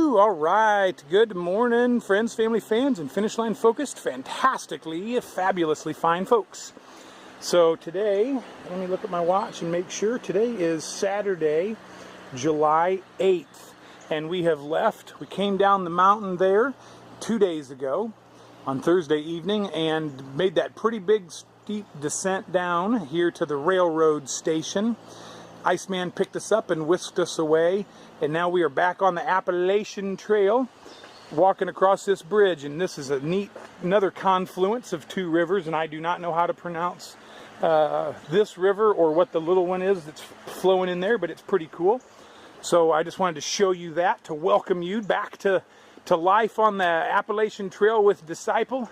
Woo! All right. Good morning, friends, family, fans, and finish line focused, fantastically, fabulously fine folks. So today, let me look at my watch and make sure. Today is Saturday, July 8th, and we have left. We came down the mountain there 2 days ago on Thursday evening and made that pretty big steep descent down here to the railroad station. Iceman picked us up and whisked us away, and now we are back on the Appalachian Trail walking across this bridge. And this is another confluence of two rivers, and I do not know how to pronounce this river or what the little one is that's flowing in there, but it's pretty cool. So I just wanted to show you that, to welcome you back to life on the Appalachian Trail with Disciple.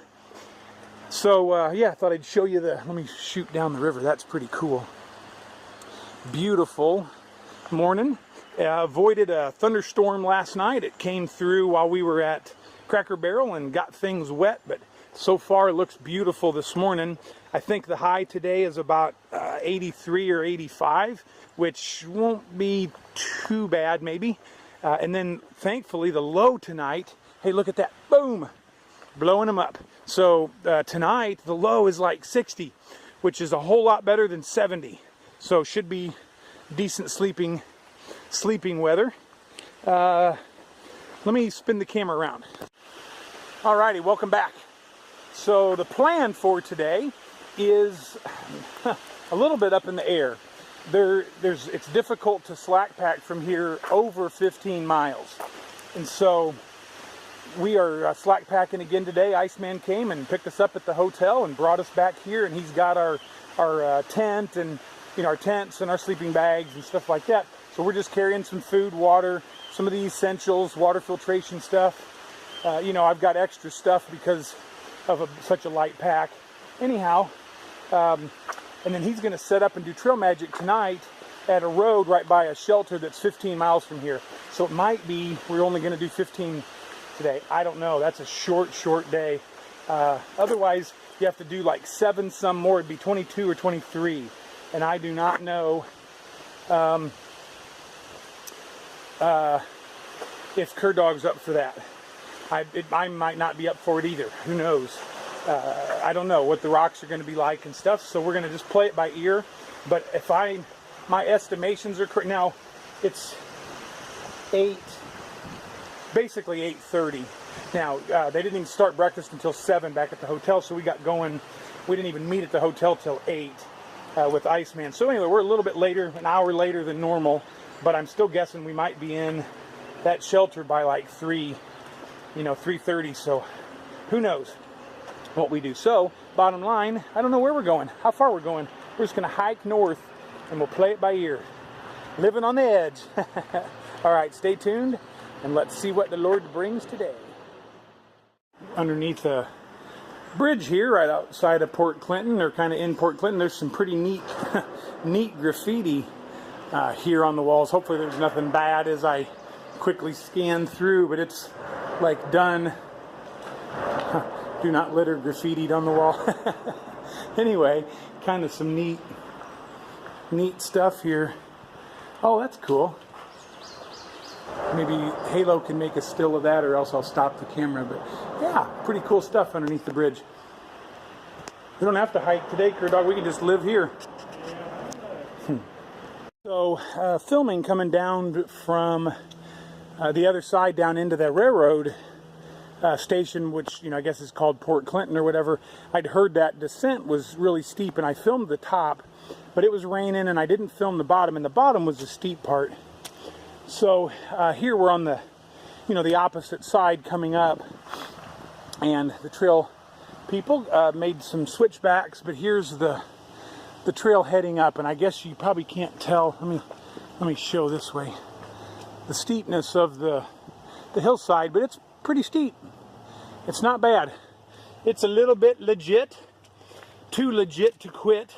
So yeah, I thought I'd show you let me shoot down the river. That's pretty cool. Beautiful morning. Avoided a thunderstorm last night. It came through while we were at Cracker Barrel and got things wet, but so far it looks beautiful this morning. I think the high today is about 83 or 85, which won't be too bad maybe. And then thankfully the low tonight, hey, look at that, boom, blowing them up. So tonight the low is like 60, which is a whole lot better than 70. So should be decent sleeping weather. Let me spin the camera around. Alrighty, welcome back. So the plan for today is a little bit up in the air. It's difficult to slack pack from here over 15 miles. And so we are slack packing again today. Iceman came and picked us up at the hotel and brought us back here, and he's got our tent and our tents and our sleeping bags and stuff like that. So we're just carrying some food, water, some of the essentials, water filtration stuff. I've got extra stuff because of such a light pack. Anyhow, and then he's going to set up and do trail magic tonight at a road right by a shelter that's 15 miles from here. So it might be we're only going to do 15 today. I don't know. That's a short day. Otherwise, you have to do like 7 some more. It'd be 22 or 23. And I do not know if Dog's up for that. I might not be up for it either. Who knows? I don't know what the rocks are going to be like and stuff. So we're going to just play it by ear. But if my estimations are correct, now it's basically 8:30. Now they didn't even start breakfast until 7 back at the hotel. So we got going. We didn't even meet at the hotel till 8. With Iceman. So anyway, we're a little bit later, an hour later than normal, but I'm still guessing we might be in that shelter by like 3:30. So who knows what we do. So bottom line, I don't know where we're going, how far we're going. We're just going to hike north and we'll play it by ear. Living on the edge. All right, stay tuned and let's see what the Lord brings today. Underneath a bridge here right outside of Port Clinton, or kind of in Port Clinton, there's some pretty neat graffiti here on the walls. Hopefully there's nothing bad as I quickly scan through, but it's like done do not litter graffitied on the wall. Anyway, kind of some neat stuff here. Oh, that's cool. Maybe Halo can make a still of that, or else I'll stop the camera. But yeah, pretty cool stuff underneath the bridge. We don't have to hike today, Dog. We can just live here. So filming coming down from the other side down into the railroad station, which I guess is called Port Clinton or whatever. I'd heard that descent was really steep, and I filmed the top, but it was raining, and I didn't film the bottom, and the bottom was the steep part. So here we're on the the opposite side coming up, and the trail people made some switchbacks, but here's the trail heading up, and I guess you probably can't tell. Let me show this way the steepness of the hillside, but it's pretty steep. It's not bad. It's a little bit legit, too legit to quit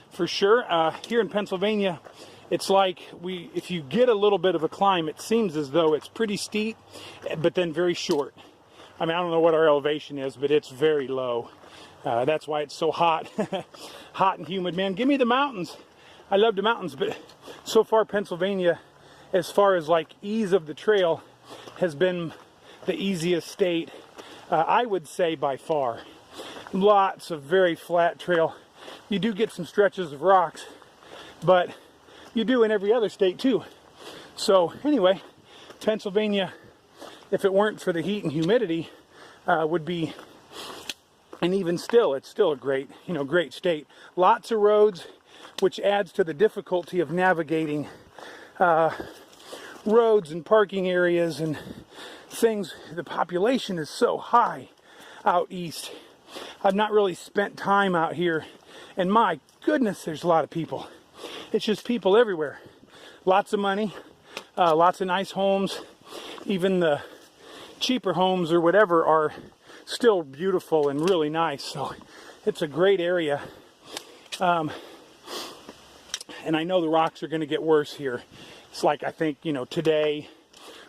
for sure. Here in Pennsylvania, it's like if you get a little bit of a climb, it seems as though it's pretty steep, but then very short. I mean, I don't know what our elevation is, but it's very low. That's why it's so hot. Hot and humid, man. Give me the mountains. I love the mountains, but so far Pennsylvania, as far as like ease of the trail, has been the easiest state, I would say, by far. Lots of very flat trail. You do get some stretches of rocks, but you do in every other state too. So anyway, Pennsylvania, if it weren't for the heat and humidity, would be, and even still, it's still a great, great state. Lots of roads, which adds to the difficulty of navigating roads and parking areas and things. The population is so high out east. I've not really spent time out here, and my goodness, there's a lot of people. It's just people everywhere. Lots of money, lots of nice homes. Even the cheaper homes or whatever are still beautiful and really nice. So it's a great area. And I know the rocks are going to get worse here. It's like, I think, today,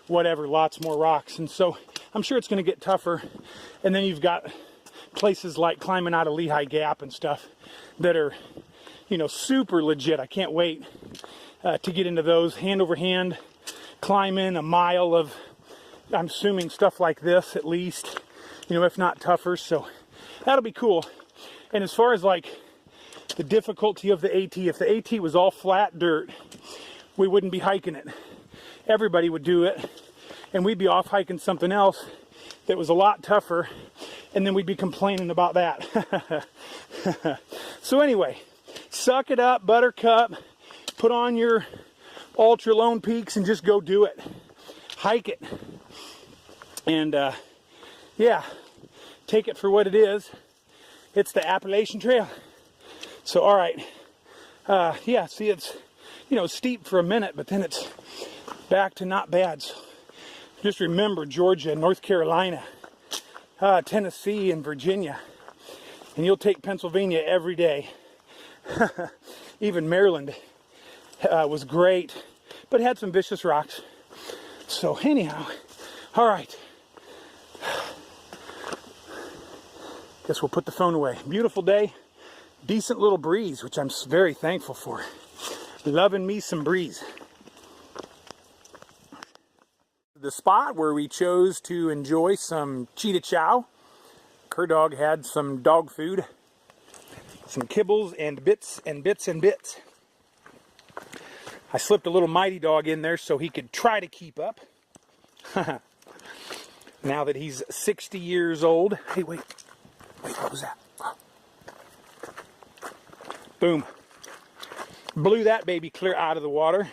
whatever, lots more rocks. And so I'm sure it's going to get tougher. And then you've got places like climbing out of Lehigh Gap and stuff that are, super legit. I can't wait to get into those. Hand over hand, climb in a mile of, I'm assuming, stuff like this at least, if not tougher. So that'll be cool. And as far as like the difficulty of the AT, if the AT was all flat dirt, we wouldn't be hiking it. Everybody would do it, and we'd be off hiking something else that was a lot tougher, and then we'd be complaining about that. So anyway, suck it up, buttercup, put on your Ultra Lone Peaks and just go do it. Hike it. And yeah, take it for what it is. It's the Appalachian Trail. So all right, yeah, see, it's steep for a minute, but then it's back to not bad. So just remember Georgia, North Carolina, Tennessee, and Virginia, and you'll take Pennsylvania every day. Even Maryland was great, but had some vicious rocks. So anyhow, all right. Guess we'll put the phone away. Beautiful day, decent little breeze, which I'm very thankful for. Loving me some breeze. The spot where we chose to enjoy some cheetah chow. Cur dog had some dog food, some kibbles and bits and bits and bits. I slipped a little mighty dog in there so he could try to keep up. Now that he's 60 years old. Hey, wait, what was that? Boom. Blew that baby clear out of the water,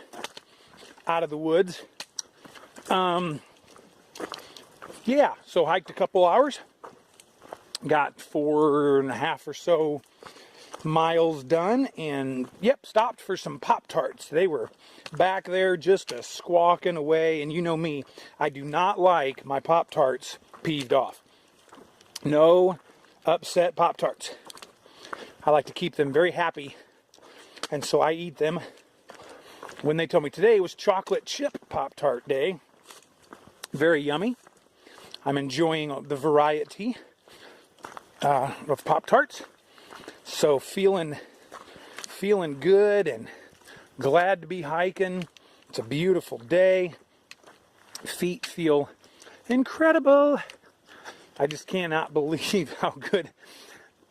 out of the woods. Yeah, so hiked a couple hours. Got 4.5 or so miles done, and yep, stopped for some Pop-Tarts. They were back there just a squawking away, and you know me, I do not like my Pop-Tarts peeved off. No upset Pop-Tarts. I like to keep them very happy, and so I eat them. When they told me today was chocolate chip Pop-Tart day, very yummy. I'm enjoying the variety of Pop-Tarts. So feeling good and glad to be hiking. It's a beautiful day. Feet feel incredible. I just cannot believe how good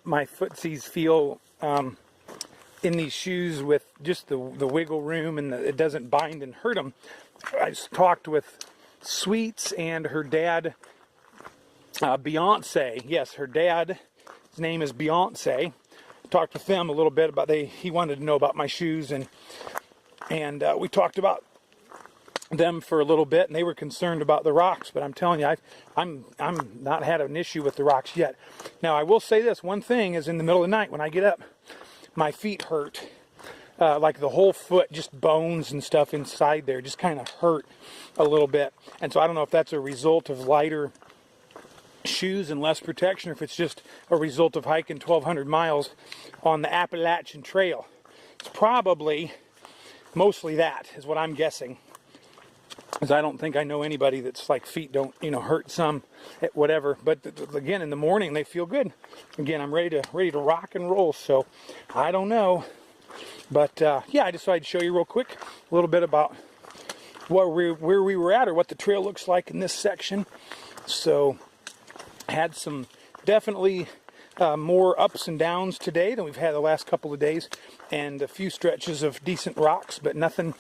my footsies feel in these shoes with just the wiggle room, and it doesn't bind and hurt them. I just talked with Sweets and her dad, Beyonce. Yes, her dad, his name is Beyonce. Talked with them a little bit about he wanted to know about my shoes, and we talked about them for a little bit, and they were concerned about the rocks. But I'm telling you, I'm not had an issue with the rocks yet. Now I will say this one thing is, in the middle of the night when I get up, my feet hurt, like the whole foot, just bones and stuff inside there just kind of hurt a little bit. And so I don't know if that's a result of lighter shoes and less protection, or if it's just a result of hiking 1,200 miles on the Appalachian Trail. It's probably mostly that, is what I'm guessing, because I don't think I know anybody that's like feet don't hurt some, whatever. But again, in the morning they feel good. Again, I'm ready to rock and roll. So I don't know, but yeah, I decided to show you real quick a little bit about where we were at, or what the trail looks like in this section. So had some definitely more ups and downs today than we've had the last couple of days, and a few stretches of decent rocks, but nothing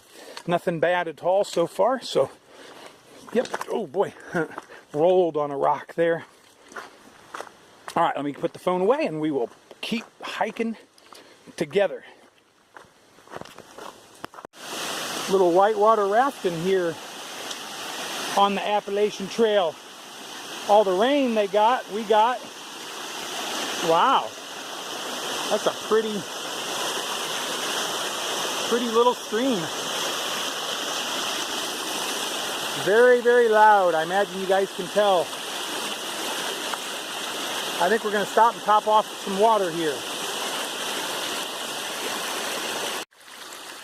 bad at all so far. So yep. Oh boy, rolled on a rock there. All right, let me put the phone away and we will keep hiking together. Little whitewater rafting here on the Appalachian Trail. All the rain we got. Wow, that's a pretty little stream. Very, very loud. I imagine you guys can tell. I think we're going to stop and top off some water here.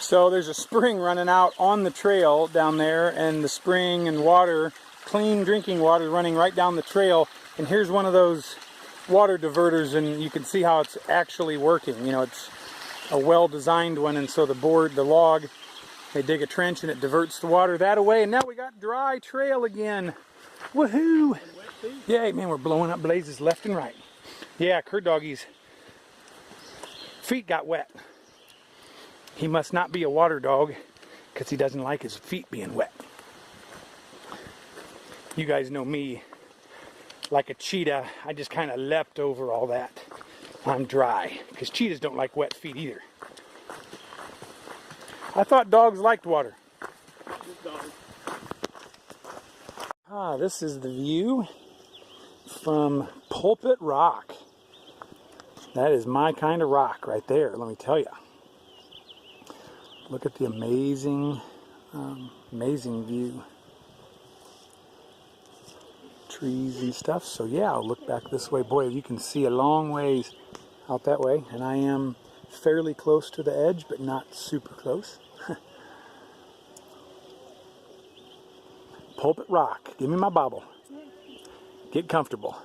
So there's a spring running out on the trail down there, and the spring and water, clean drinking water, running right down the trail. And here's one of those water diverters, and you can see how it's actually working. You know, it's a well-designed one, and so the log, they dig a trench and it diverts the water that away, and now we got dry trail again. Woohoo! Yay, man, we're blowing up blazes left and right. Yeah, Kurt Doggy's feet got wet. He must not be a water dog because he doesn't like his feet being wet. You guys know me. Like a cheetah, I just kind of leapt over all that. I'm dry because cheetahs don't like wet feet either. I thought dogs liked water. Ah, this is the view from Pulpit Rock. That is my kind of rock right there, let me tell you. Look at the amazing view. Trees and stuff. So yeah, I'll look back this way. Boy, you can see a long ways out that way, and I am fairly close to the edge, but not super close. Pulpit Rock. Give me my Bible. Get comfortable.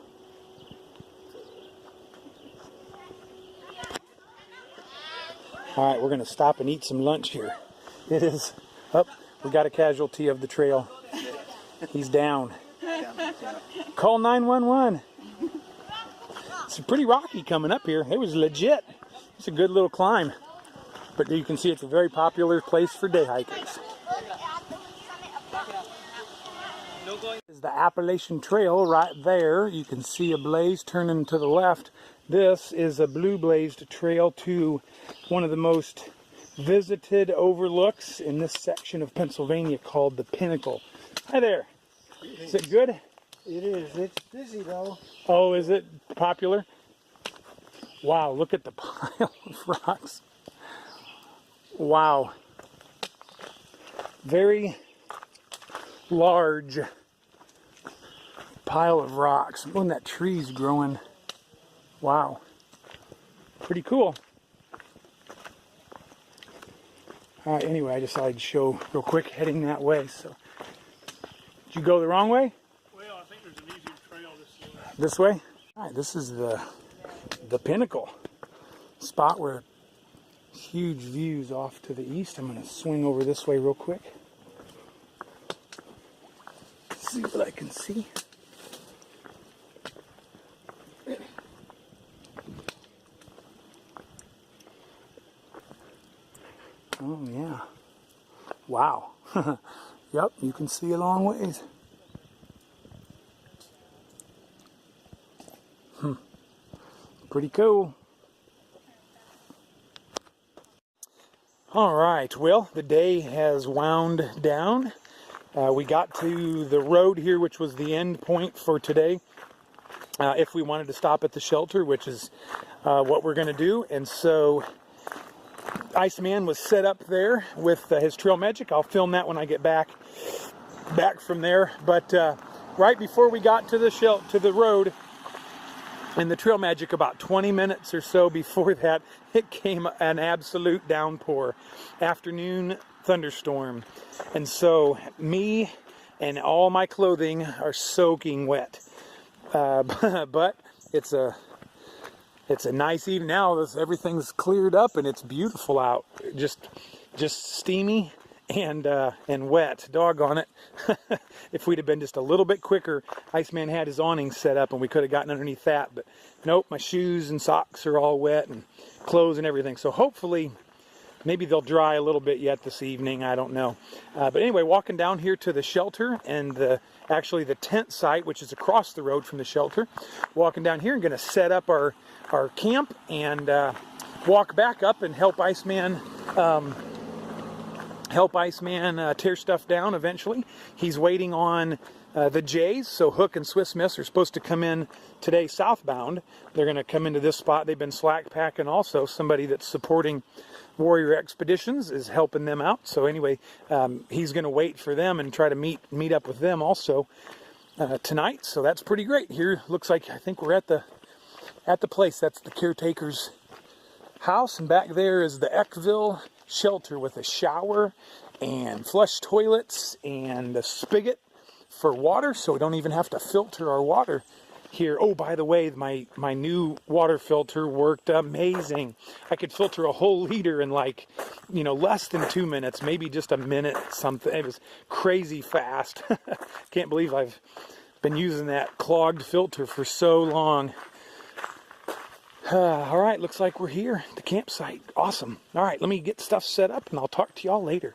All right, we're going to stop and eat some lunch here. It is up. We got a casualty of the trail. He's down. Call 911. It's pretty rocky coming up here. It was legit. It's a good little climb. But you can see it's a very popular place for day hikers. This is the Appalachian Trail right there. You can see a blaze turning to the left. This is a blue blazed trail to one of the most visited overlooks in this section of Pennsylvania called the Pinnacle. Hi there. Is it good? It is. It's busy though. Oh, is it popular? Wow, look at the pile of rocks. Wow. Very large pile of rocks. When that tree's growing. Wow. Pretty cool. Anyway, I decided to show real quick heading that way. So, did you go the wrong way? Well, I think there's an easier trail this way. This way? All right, this is the Pinnacle spot where huge views off to the east. I'm going to swing over this way real quick. See what I can see. Oh yeah. Wow. Yep, you can see a long ways. Pretty cool. All right, well, the day has wound down. We got to the road here, which was the end point for today. If we wanted to stop at the shelter, which is what we're going to do. And so Iceman was set up there with his trail magic. I'll film that when I get back from there. But right before we got to the road and the trail magic, about 20 minutes or so before that, it came an absolute downpour, afternoon thunderstorm. And so me and all my clothing are soaking wet. But it's a nice evening now. Everything's cleared up and it's beautiful out. Just steamy and wet. Doggone it. If we'd have been just a little bit quicker, Iceman had his awning set up and we could have gotten underneath that. But nope, my shoes and socks are all wet and clothes and everything. So hopefully, maybe they'll dry a little bit yet this evening. I don't know. But anyway, walking down here to the shelter and actually the tent site, which is across the road from the shelter. Walking down here and going to set up our camp and walk back up and help Iceman tear stuff down eventually. He's waiting on the Jays, so Hook and Swiss Miss are supposed to come in today southbound. They're going to come into this spot. They've been slack packing also. Somebody that's supporting Warrior Expeditions is helping them out. So anyway, he's going to wait for them and try to meet up with them also tonight. So that's pretty great. Here looks like I think we're at the place. That's the caretaker's house, and back there is the Eckville shelter with a shower and flush toilets and a spigot for water, so we don't even have to filter our water here. Oh, by the way, my new water filter worked amazing. I could filter a whole liter in less than 2 minutes, maybe just a minute something. It was crazy fast. Can't believe I've been using that clogged filter for so long. All right, looks like we're here at the campsite. Awesome. All right, let me get stuff set up and I'll talk to y'all later.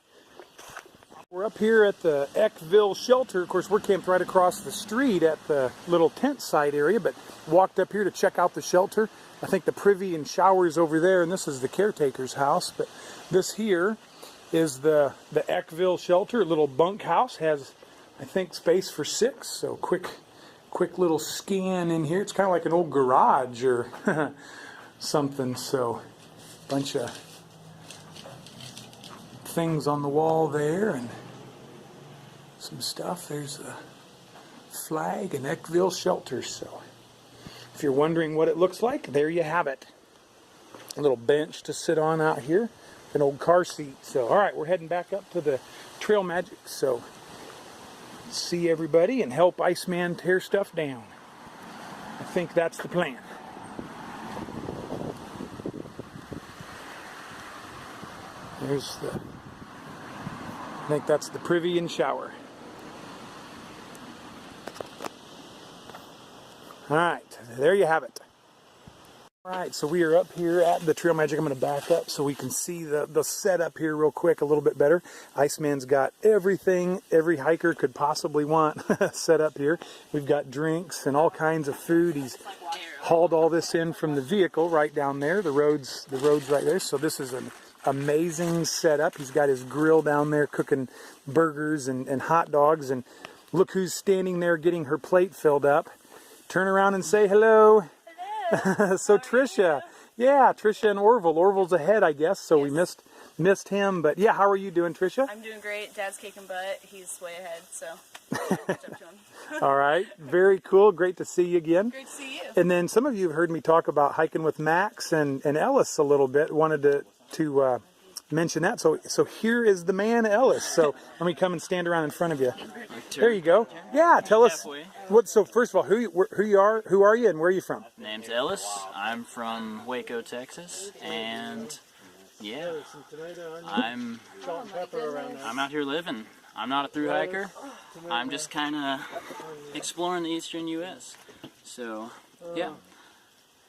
We're up here at the Eckville shelter. Of course, we're camped right across the street at the little tent site area, but walked up here to check out the shelter. I think the privy and shower's over there, and this is the caretaker's house. But this here is the Eckville shelter. A little bunk house, has, I think, space for 6. So quick little scan in here. It's kind of like an old garage or something. So bunch of things on the wall there and some stuff. There's a flag and Eckville shelter. So if you're wondering what it looks like, there you have it. A little bench to sit on out here, an old car seat. So all right, we're heading back up to the Trail Magic. So see everybody and help Iceman tear stuff down. I think that's the plan. There's I think that's the privy and shower. All right, there you have it. All right, so we are up here at the Trail Magic. I'm going to back up so we can see the setup here real quick a little bit better. Iceman's got everything every hiker could possibly want set up here. We've got drinks and all kinds of food. He's hauled all this in from the vehicle right down there. The road's right there. So this is an amazing setup. He's got his grill down there cooking burgers and hot dogs. And look who's standing there getting her plate filled up. Turn around and say hello. So Tricia, yeah, Tricia and Orville. Orville's ahead, I guess, so yes. We missed him. But yeah, how are you doing, Tricia? I'm doing great. Dad's kicking butt. He's way ahead, so catch up to him. All right, very cool. Great to see you again. Great to see you. And then some of you have heard me talk about hiking with Max and Ellis a little bit. Wanted to mention that. So here is the man, Ellis. So let me come and stand around in front of you. There you go. Yeah, tell us what. So first of all, who you are, and where are you from? Name's Ellis. I'm from Waco, Texas, and yeah, I'm out here living. I'm not a thru hiker. I'm just kind of exploring the eastern U.S. So yeah.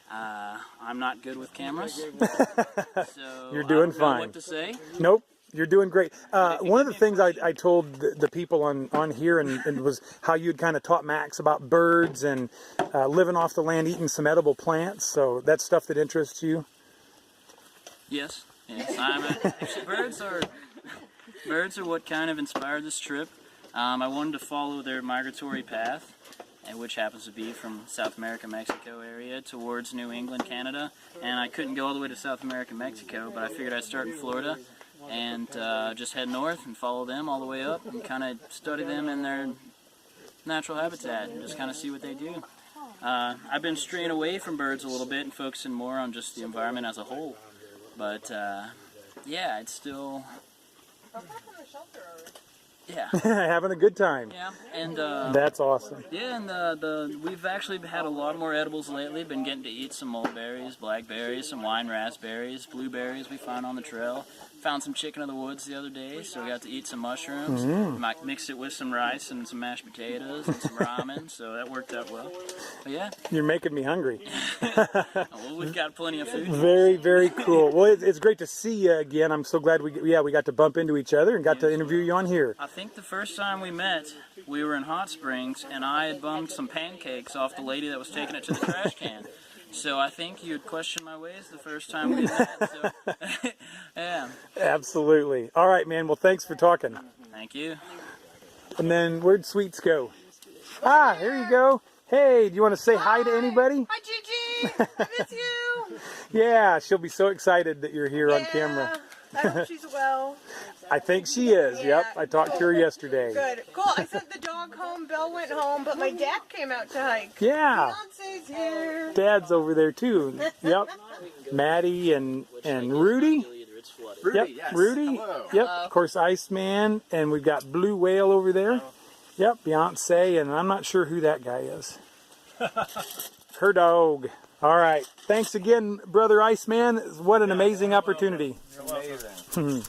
I'm not good with cameras, so you're doing fine. I don't know what to say. Nope, you're doing great. One of the things I told the people on here and was how you'd kind of taught Max about birds and living off the land, eating some edible plants. So that's stuff that interests you. Yes. Birds are what kind of inspired this trip. I wanted to follow their migratory path, which happens to be from South America, Mexico area towards New England, Canada. And I couldn't go all the way to South America, Mexico, but I figured I'd start in Florida and just head north and follow them all the way up and kind of study them in their natural habitat and just kind of see what they do. I've been straying away from birds a little bit and focusing more on just the environment as a whole. But yeah, it's still... Yeah. Having a good time. Yeah, and That's awesome. yeah, and we've actually had a lot more edibles lately. Been getting to eat some mulberries, blackberries, some wine raspberries, blueberries we found on the trail. Found some chicken of the woods the other day, so we got to eat some mushrooms. Mixed it with some rice and some mashed potatoes and some ramen, so that worked out well. But yeah. You're making me hungry. Well, we've got plenty of food. Very, very cool. Well, it's great to see you again. I'm so glad we got to bump into each other and got to interview you on here. I think the first time we met, we were in Hot Springs, and I had bummed some pancakes off the lady that was taking it to the trash can. So I think you had questioned my ways the first time we met. So, yeah. Absolutely. All right, man. Well, thanks for talking. Thank you. And then where'd Sweets go? Ah, here you go. Hey, do you want to say hi to anybody? Hi, Gigi. I miss you. Yeah, she'll be so excited that you're here on camera. I hope she's well. I think she is. Yep, I talked to her yesterday. Good. Cool. I sent the dog home. Belle went home, but my dad came out to hike. Yeah. Beyonce's here. Dad's over there too. Yep. Maddie and Rudy. Yep. Yes. Rudy. Hello. Yep. Of course, Iceman, and we've got Blue Whale over there. Yep. Beyonce, and I'm not sure who that guy is. Her dog. All right. Thanks again, Brother Iceman. What an amazing opportunity. Amazing.